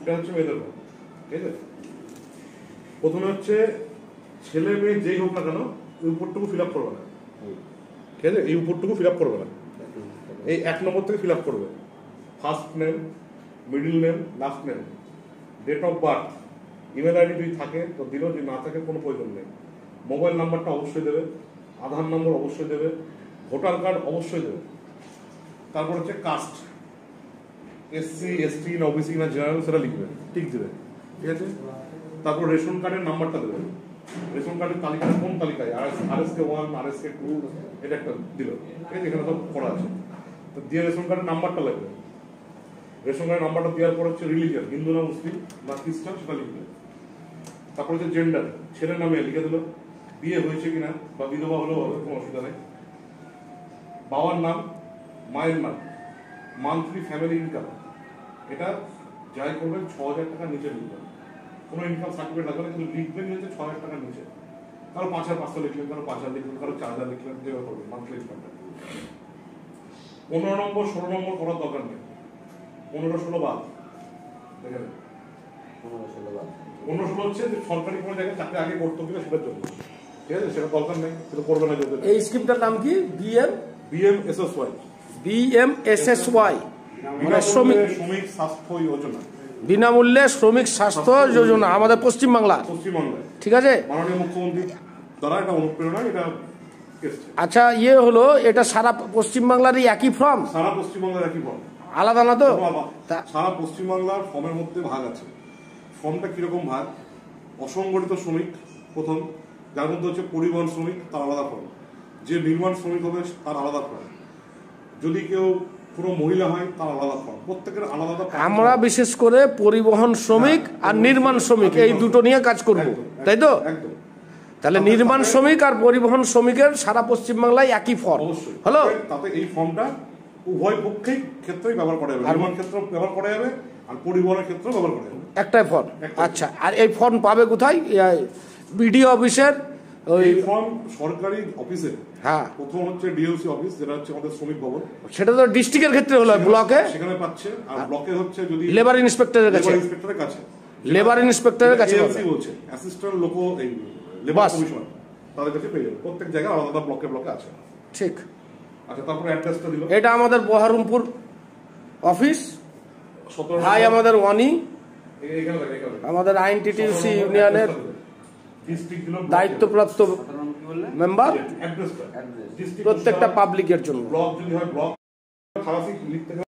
এটা হচ্ছে মেয়েদের ফর্ম, ঠিক আছে? প্রথমে হচ্ছে ছেলে মেয়ে যেই হোক না কেন এই উপরটুকু ফিল আপ করবে না, ঠিক আছে? এই উপরটুকু ফিল আপ করবে না, এই 1 নম্বর থেকে ফিল আপ করবে। First name, middle name, last name, date of birth, email ID যদি থাকে তো দিল, যদি না থাকে কোনো প্রয়োজন নেই। মোবাইল নাম্বারটা অবশ্যই দেবে, আধার নম্বর অবশ্যই দেবে, ভোটার কার্ড অবশ্যই দেবে। তারপর হচ্ছে কাস্ট, এসসি এসটি না ওবিসি না জেনারেল সেটা লিখবে, ঠিক দেবে, ঠিক আছে? তারপর রেশন কার্ডের নাম্বারটা দেবে, রেশন কার্ডের তালিকাটা কোন তালিকায়, RSK 1, RSK 2, এটা একটা দিল, ঠিক আছে? এখানে সব করা আছে। তো দিয়ে রেশন কার্ডের নাম্বারটা লাগবে। রেশন কার্ডের নাম্বারটা দেওয়ার পর হচ্ছে রিলিজিয়ন, হিন্দু না মুসলিম না খ্রিস্টান সেটা লিখবে। তারপর হচ্ছে জেন্ডার, ছেলের নামে লিখে দিল, বিয়ে হয়েছে কিনা বা বিধবা হলেও হবে, কোনো অসুবিধা নেই। বাবার নাম, মায়ের নাম, মান্থলি ফ্যামিলি ইনকাম, এটা যাই করবেন 6,000 টাকার নিচে লিখবেন। কোনো ইনকাম সার্টিফিকেট লাগবে না, কিন্তু লিখবেন হচ্ছে 6,000 টাকার নিচে। কারো 5,500 লিখলেন, কারো 5,000 লিখলেন, কারো 4,000 লিখলেন, যেভাবে করবেন মান্থলি ইনকামটা। 15 নম্বর 16 নম্বর করার দরকার নেই, 15-16 বাদ, দেখে নেন। 15-16 হচ্ছে যে সরকারি কোনো জায়গায় চাকরি আগে করতো কিনা সেটার জন্য, ঠিক আছে? সেটা দরকার নেই, সেটা করবে না। এই স্কিমটার নাম কি? BMSSY, BMSSY মানে শ্রমিক স্বাস্থ্য যোজনা, বিনামূল্যে শ্রমিক স্বাস্থ্য যোজনা আমাদের পশ্চিমবাংলায়, ঠিক আছে? মাননীয় মুখ্যমন্ত্রী দ্বারা এটা অনুপ্রেরণা, এটা এসেছে। আচ্ছা, ইয়ে হলো, এটা সারা পশ্চিমবাংলারই একই ফর্ম? সারা পশ্চিমবাংলার একই ফর্ম, আলাদা না তো? সারা পশ্চিমবাংলার ফর্মের মধ্যে ভাগ আছে। ফর্মটা কিরকম ভাগ? অসংগঠিত শ্রমিক প্রথম, যার মধ্যে হচ্ছে পরিবহন শ্রমিক, তার আলাদা ফর্ম। যে নির্মাণ শ্রমিক হবে তার আলাদা ফর্ম। যদি কেউ পুরো মহিলা হয় তার আলাদা ফর্ম, প্রত্যেকের আলাদা। আমরা বিশেষ করে পরিবহন শ্রমিক আর নির্মাণ শ্রমিক এই দুটো নিয়ে কাজ করব, তাই তো? একদম। তাহলে নির্মাণ শ্রমিক আর পরিবহন শ্রমিকের সারা পশ্চিমবাংলায় একই ফর্ম হলো। তাতে এই ফর্মটা উভয় পক্ষেই ক্ষেত্রেই ব্যবহার করা যাবে, নির্মাণ ক্ষেত্রে ব্যবহার করা যাবে আর পরিবহনের ক্ষেত্রেও ব্যবহার করা যাবে, একটাই ফর্ম। আচ্ছা, আর এই ফর্ম পাবে কোথায়? বিডিও অফিসের ওই ফর্ম সরকারি অফিসে। হ্যাঁ, প্রথম হচ্ছে ডিওসি অফিস, যেটা হচ্ছে আমাদের শ্রমিক ভবন, সেটা তো ডিস্ট্রিক্টের ক্ষেত্রে হলো, ব্লকে সেখানে পাচ্ছে। আর ব্লকে হচ্ছে যদি লেবার ইন্সপেক্টরের কাছে, লেবার ইন্সপেক্টরের কাছে বলছে অ্যাসিস্ট্যান্ট লোকো এই লেবার কমিশনার, তাদের কাছে পেয়ে যাবে। প্রত্যেক জায়গায় আলাদা ব্লকে ব্লকে আছে, ঠিক। আচ্ছা, তারপরে অ্যাড্রেসটা দিল। এটা আমাদের বহরমপুর অফিস, ভাই আমাদের ওয়ানি, আমাদের আইনটিটিউসি ইউনিয়নের দায়িত্বপ্রাপ্ত মেম্বার, প্রত্যেকটা পাবলিকের জন্য। ব্লক যদি হয় ব্লক,